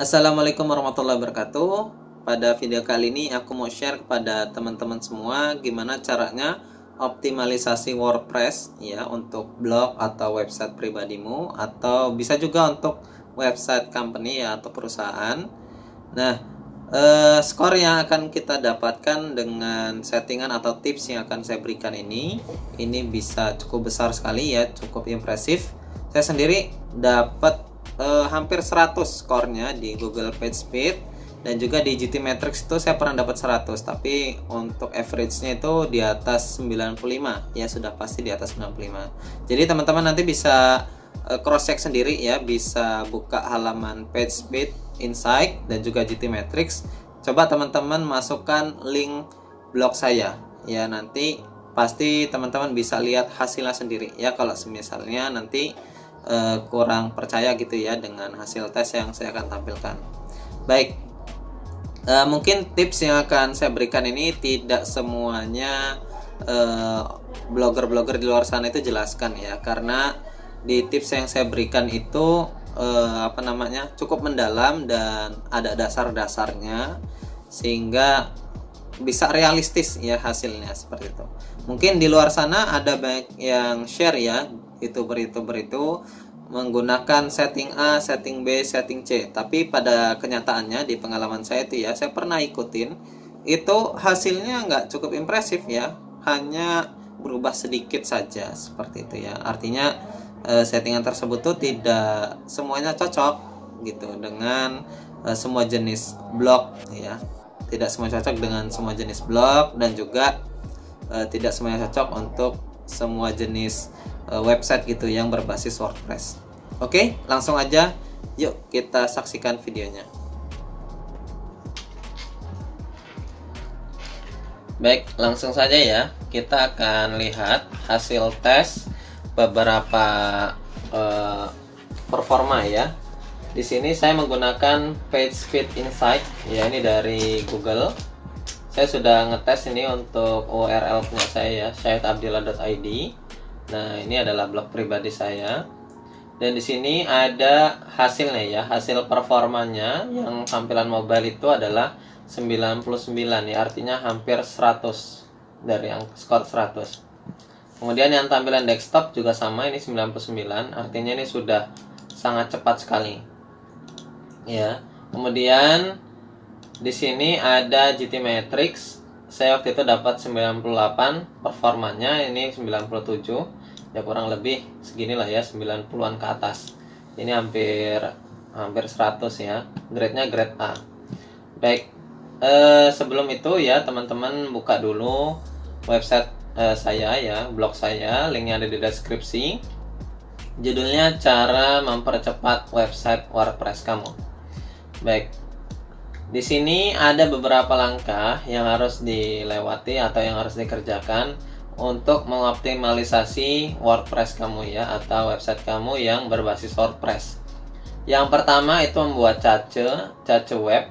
Assalamualaikum warahmatullahi wabarakatuh. Pada video kali ini aku mau share kepada teman-teman semua gimana caranya optimalisasi WordPress ya untuk blog atau website pribadimu, atau bisa juga untuk website company ya atau perusahaan. Nah, skor yang akan kita dapatkan dengan settingan atau tips yang akan saya berikan ini bisa cukup besar sekali ya, cukup impresif. Saya sendiri dapat hampir 100 skornya di Google PageSpeed, dan juga di GTmetrix itu saya pernah dapat 100, tapi untuk average-nya itu di atas 95 ya, sudah pasti di atas 95. Jadi teman-teman nanti bisa cross check sendiri ya, bisa buka halaman PageSpeed, Insight dan juga GTmetrix. Coba teman-teman masukkan link blog saya ya, nanti pasti teman-teman bisa lihat hasilnya sendiri ya, kalau misalnya nanti kurang percaya gitu ya dengan hasil tes yang saya akan tampilkan. Baik, mungkin tips yang akan saya berikan ini tidak semuanya blogger-blogger di luar sana itu jelaskan ya, karena di tips yang saya berikan itu cukup mendalam dan ada dasar-dasarnya, sehingga bisa realistis ya hasilnya seperti itu. Mungkin di luar sana ada banyak yang share ya, youtuber itu menggunakan setting A, setting B, setting C, tapi pada kenyataannya di pengalaman saya itu ya, saya pernah ikutin itu, hasilnya nggak cukup impresif ya, hanya berubah sedikit saja seperti itu ya. Artinya settingan tersebut tuh tidak semuanya cocok gitu dengan semua jenis blog ya, tidak semua cocok dengan semua jenis blog, dan juga tidak semuanya cocok untuk semua jenis website gitu yang berbasis WordPress. Oke, langsung aja yuk kita saksikan videonya. Baik, langsung saja ya, kita akan lihat hasil tes beberapa performa ya. Di sini saya menggunakan PageSpeed Insight ya, ini dari Google. Saya sudah ngetes ini untuk URL punya saya ya, syahidabdillah.id. Nah, ini adalah blog pribadi saya. Dan di sini ada hasilnya ya, hasil performanya yang tampilan mobile itu adalah 99 ya, artinya hampir 100 dari yang skor 100. Kemudian yang tampilan desktop juga sama, ini 99, artinya ini sudah sangat cepat sekali. Ya. Kemudian di sini ada GTmetrix. Saya waktu itu dapat 98, performanya ini 97. Ya kurang lebih seginilah ya, 90-an ke atas. Ini hampir 100 ya. Grade-nya grade A. Baik. Sebelum itu ya, teman-teman buka dulu website saya ya, blog saya, linknya ada di deskripsi. Judulnya cara mempercepat website WordPress kamu. Baik. Di sini ada beberapa langkah yang harus dilewati atau yang harus dikerjakan untuk mengoptimalisasi WordPress kamu ya, atau website kamu yang berbasis WordPress. Yang pertama itu membuat cache web.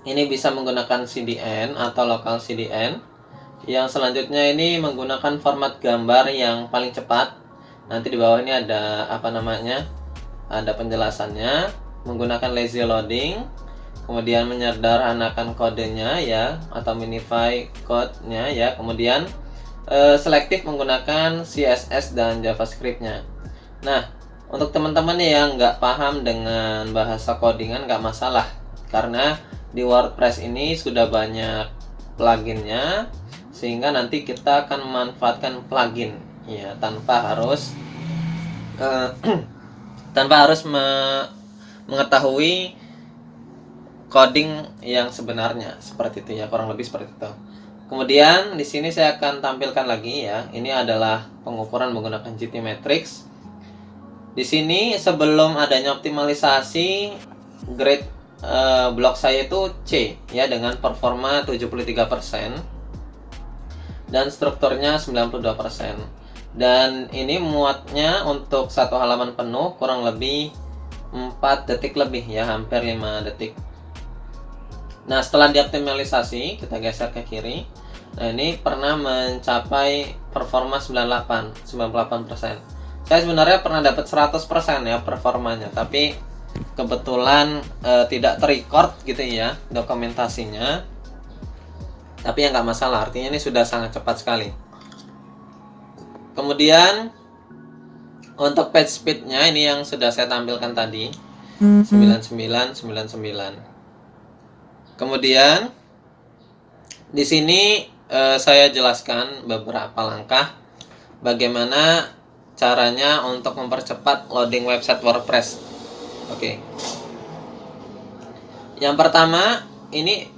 Ini bisa menggunakan CDN atau local CDN. Yang selanjutnya ini menggunakan format gambar yang paling cepat. Nanti di bawah ini ada ada penjelasannya. Menggunakan lazy loading, kemudian menyederhanakan kodenya ya, atau minify code-nya ya. Kemudian selektif menggunakan CSS dan JavaScript-nya. Nah, untuk teman-teman yang nggak paham dengan bahasa codingan nggak masalah, karena di WordPress ini sudah banyak pluginnya, sehingga nanti kita akan memanfaatkan plugin ya, tanpa harus mengetahui coding yang sebenarnya, seperti itu ya, kurang lebih seperti itu. Kemudian di sini saya akan tampilkan lagi ya. Ini adalah pengukuran menggunakan GTmetrix. Di sini sebelum adanya optimalisasi, grade blog saya itu C ya, dengan performa 73% dan strukturnya 92%. Dan ini muatnya untuk satu halaman penuh kurang lebih 4 detik lebih ya, hampir 5 detik. Nah, setelah dioptimalisasi, kita geser ke kiri. Nah, ini pernah mencapai performa 98%. Saya sebenarnya pernah dapat 100% ya performanya, tapi kebetulan tidak terrecord gitu ya dokumentasinya, tapi ya nggak masalah, artinya ini sudah sangat cepat sekali. Kemudian untuk page speednya ini yang sudah saya tampilkan tadi, 9999. Kemudian di sini saya jelaskan beberapa langkah bagaimana caranya untuk mempercepat loading website WordPress. Oke. Yang pertama ini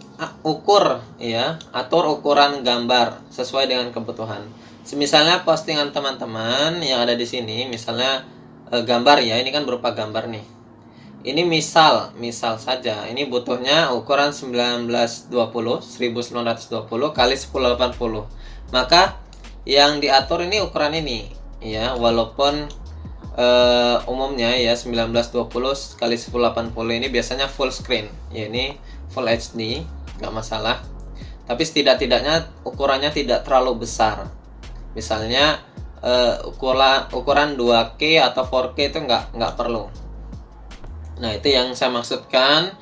ukur ya, atur ukuran gambar sesuai dengan kebutuhan. Misalnya postingan teman-teman yang ada di sini, misalnya gambar ya, ini kan berupa gambar nih. Ini misal saja, ini butuhnya ukuran 1920 kali 1080. Maka yang diatur ini ukuran ini ya, walaupun umumnya ya 1920 kali 1080 ini biasanya full screen ya, ini full HD nggak masalah, tapi setidak-tidaknya ukurannya tidak terlalu besar. Misalnya ukuran 2K atau 4K itu nggak perlu. Nah, itu yang saya maksudkan,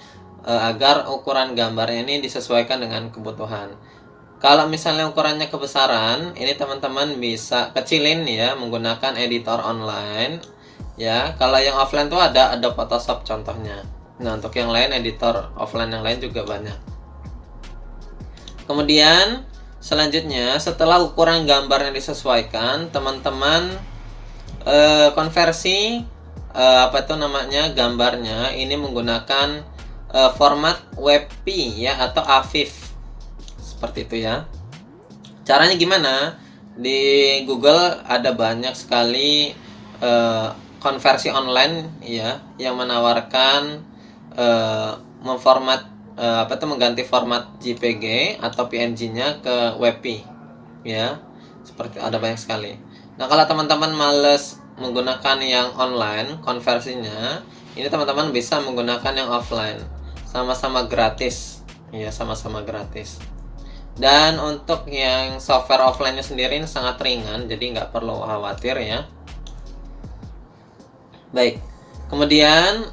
agar ukuran gambarnya ini disesuaikan dengan kebutuhan. Kalau misalnya ukurannya kebesaran, ini teman-teman bisa kecilin ya menggunakan editor online ya. Kalau yang offline tuh ada Photoshop contohnya. Nah, untuk yang lain, editor offline yang lain juga banyak. Kemudian selanjutnya, setelah ukuran gambarnya disesuaikan, teman-teman konversi gambarnya ini menggunakan format WebP ya, atau AVIF seperti itu ya. Caranya gimana? Di Google ada banyak sekali konversi online ya yang menawarkan mengganti format JPG atau PNG-nya ke WebP ya. Seperti ada banyak sekali. Nah, kalau teman-teman males menggunakan yang online konversinya, ini teman-teman bisa menggunakan yang offline. Sama-sama gratis ya, sama-sama gratis. Dan untuk yang software offline-nya sendiri ini sangat ringan, jadi nggak perlu khawatir ya. Baik, kemudian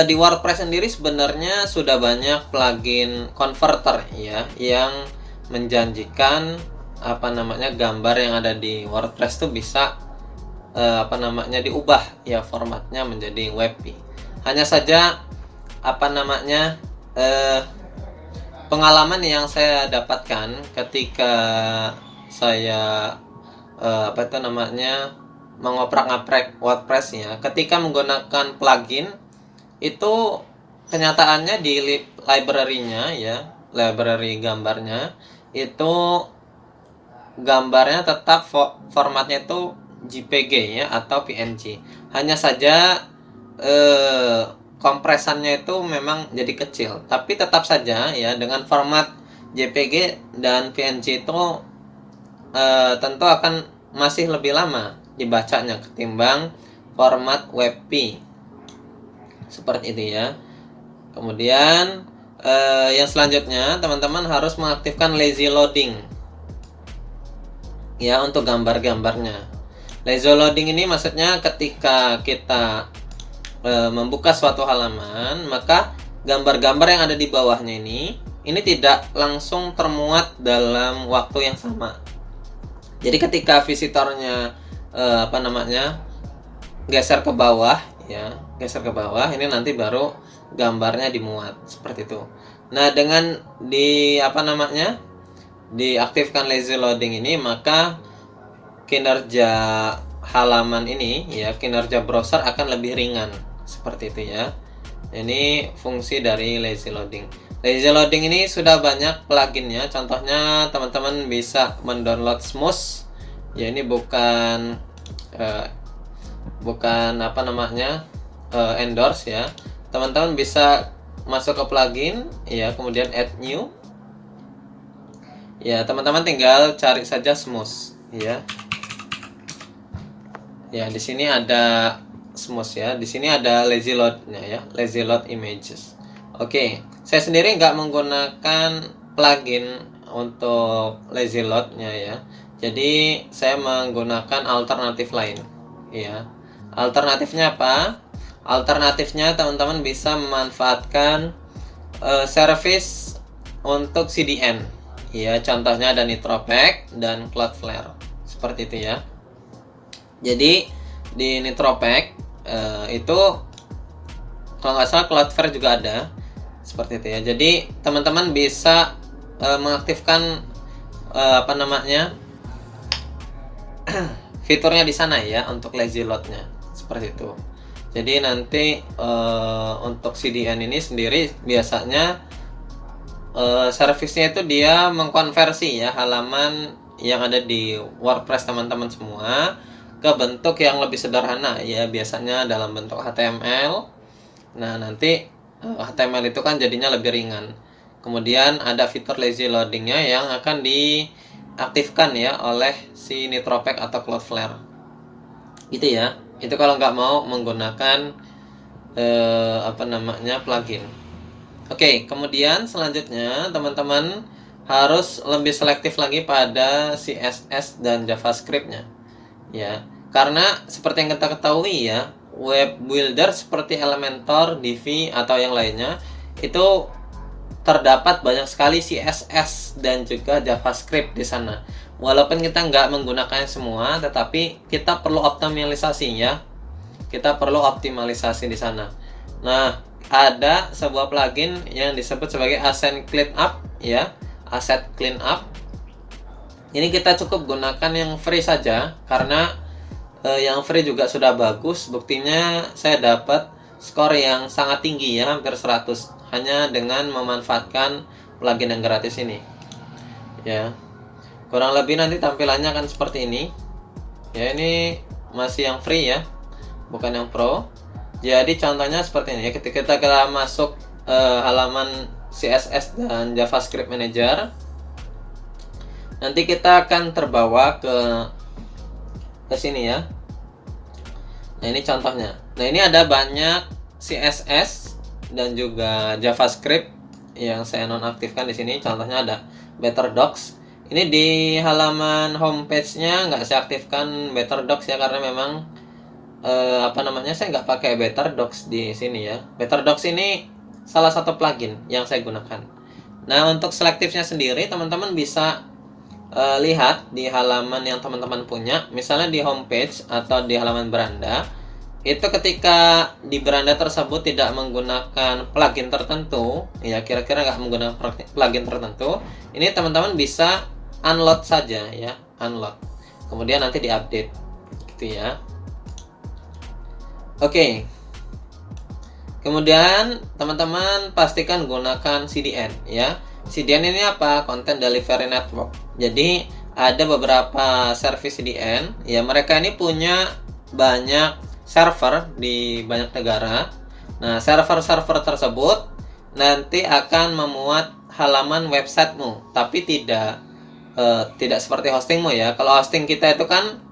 di WordPress sendiri sebenarnya sudah banyak plugin converter ya, yang menjanjikan gambar yang ada di WordPress itu bisa diubah ya formatnya menjadi WebP. Hanya saja pengalaman yang saya dapatkan ketika saya mengoprak-ngaprek WordPress ya, ketika menggunakan plugin itu kenyataannya di library-nya ya, library gambarnya itu gambarnya tetap formatnya itu JPG ya atau PNG. Hanya saja kompresannya itu memang jadi kecil, tapi tetap saja ya dengan format JPG dan PNG itu tentu akan masih lebih lama dibacanya ketimbang format WebP seperti itu ya. Kemudian yang selanjutnya, teman-teman harus mengaktifkan lazy loading ya untuk gambar-gambarnya. Lazy loading ini maksudnya ketika kita membuka suatu halaman, maka gambar-gambar yang ada di bawahnya ini tidak langsung termuat dalam waktu yang sama. Jadi ketika visitornya geser ke bawah ya, ini nanti baru gambarnya dimuat seperti itu. Nah, dengan diaktifkan lazy loading ini, maka kinerja halaman ini ya, kinerja browser akan lebih ringan seperti itu ya. Ini fungsi dari lazy loading. Lazy loading ini sudah banyak pluginnya. Contohnya teman-teman bisa mendownload Smoosh ya, ini bukan endorse ya. Teman-teman bisa masuk ke plugin ya, kemudian add new ya, teman-teman tinggal cari saja Smoosh ya. Ya, di sini ada Smoosh ya, di sini ada lazy load-nya ya, lazy load images. Oke, saya sendiri nggak menggunakan plugin untuk lazy load-nya ya. Jadi saya menggunakan alternatif lain ya. Alternatifnya apa? Alternatifnya teman-teman bisa memanfaatkan service untuk CDN. Ya, contohnya ada Nitropack dan Cloudflare. Seperti itu ya. Jadi di Nitropack itu kalau nggak salah Cloudflare juga ada. Seperti itu ya. Jadi teman-teman bisa mengaktifkan fiturnya di sana ya untuk lazy load-nya. Seperti itu. Jadi nanti untuk CDN ini sendiri biasanya servisnya itu dia mengkonversi ya halaman yang ada di WordPress teman-teman semua ke bentuk yang lebih sederhana ya, biasanya dalam bentuk HTML. Nah, nanti HTML itu kan jadinya lebih ringan. Kemudian ada fitur lazy loadingnya yang akan diaktifkan ya oleh si Nitropack atau Cloudflare. Gitu ya. Itu kalau nggak mau menggunakan plugin. Oke, kemudian selanjutnya teman-teman harus lebih selektif lagi pada CSS dan JavaScript-nya. Ya, karena seperti yang kita ketahui ya, web builder seperti Elementor, Divi atau yang lainnya itu terdapat banyak sekali CSS dan juga JavaScript di sana. Walaupun kita nggak menggunakannya semua, tetapi kita perlu optimalisasi ya. Kita perlu optimalisasi di sana. Nah, ada sebuah plugin yang disebut sebagai Asset Cleanup ya, Asset Cleanup. Ini kita cukup gunakan yang free saja karena yang free juga sudah bagus. Buktinya saya dapat skor yang sangat tinggi ya, hampir 100 hanya dengan memanfaatkan plugin yang gratis ini. Ya. Kurang lebih nanti tampilannya akan seperti ini. Ya, ini masih yang free ya, bukan yang pro. Jadi contohnya seperti ini ya, ketika kita masuk halaman CSS dan JavaScript Manager, nanti kita akan terbawa ke sini ya. Nah, ini contohnya. Nah, ini ada banyak CSS dan juga JavaScript yang saya nonaktifkan di sini. Contohnya ada Better Docs. Ini di halaman homepage-nya nggak saya aktifkan Better Docs ya, karena memang saya nggak pakai Better Docs di sini ya. Better Docs ini salah satu plugin yang saya gunakan. Nah, untuk selektifnya sendiri teman-teman bisa lihat di halaman yang teman-teman punya. Misalnya di homepage atau di halaman beranda, itu ketika di beranda tersebut tidak menggunakan plugin tertentu ya, kira-kira nggak menggunakan plugin tertentu, ini teman-teman bisa unload saja ya, unload, kemudian nanti diupdate gitu ya. Oke. Kemudian teman-teman pastikan gunakan CDN ya. CDN ini apa? Content Delivery Network. Jadi ada beberapa service CDN ya, mereka ini punya banyak server di banyak negara. Nah, server-server tersebut nanti akan memuat halaman websitemu, tapi tidak seperti hostingmu ya. Kalau hosting kita itu kan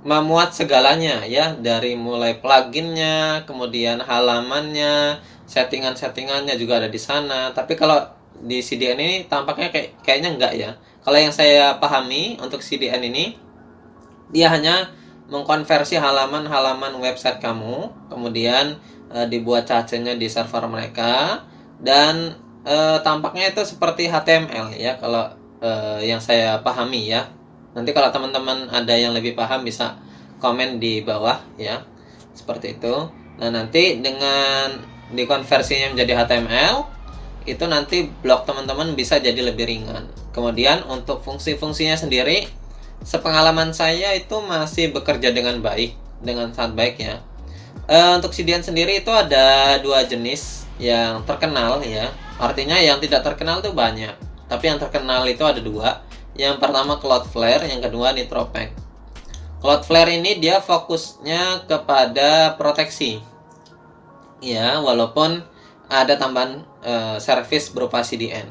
memuat segalanya ya, dari mulai pluginnya, kemudian halamannya, settingan-settingannya juga ada di sana. Tapi kalau di CDN ini tampaknya kayaknya enggak ya. Kalau yang saya pahami untuk CDN ini, dia hanya mengkonversi halaman-halaman website kamu, kemudian dibuat cache-nya di server mereka, dan tampaknya itu seperti HTML ya, kalau yang saya pahami ya. Nanti kalau teman-teman ada yang lebih paham bisa komen di bawah ya, seperti itu. Nah, nanti dengan dikonversinya menjadi HTML, itu nanti blog teman-teman bisa jadi lebih ringan. Kemudian untuk fungsi-fungsinya sendiri, sepengalaman saya itu masih bekerja dengan baik, dengan sangat baik ya. Untuk CDN sendiri itu ada dua jenis yang terkenal ya. Artinya yang tidak terkenal itu banyak, tapi yang terkenal itu ada dua. Yang pertama Cloudflare, yang kedua Nitropack. Cloudflare ini dia fokusnya kepada proteksi ya, walaupun ada tambahan service berupa CDN.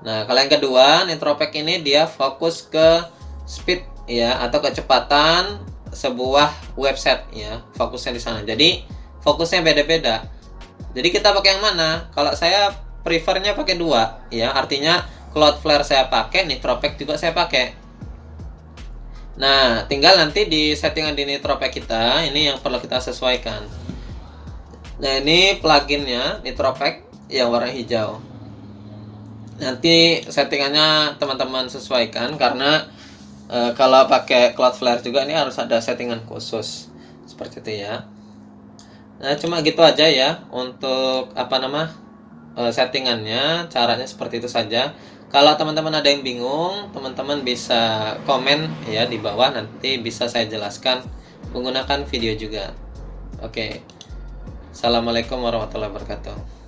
Nah, kalau yang kedua Nitropack ini dia fokus ke speed ya, atau kecepatan sebuah website ya, fokusnya di sana. Jadi fokusnya beda-beda. Jadi kita pakai yang mana? Kalau saya prefernya pakai dua ya, artinya Cloudflare saya pakai, Nitropack juga saya pakai. Nah, tinggal nanti di settingan di Nitropack kita, ini yang perlu kita sesuaikan. Nah, ini pluginnya Nitropack yang warna hijau. Nanti settingannya teman-teman sesuaikan, karena kalau pakai Cloudflare juga ini harus ada settingan khusus seperti itu ya. Nah, cuma gitu aja ya untuk settingannya, caranya seperti itu saja. Kalau teman-teman ada yang bingung, teman-teman bisa komen ya di bawah, nanti bisa saya jelaskan menggunakan video juga. Oke. Assalamualaikum warahmatullahi wabarakatuh.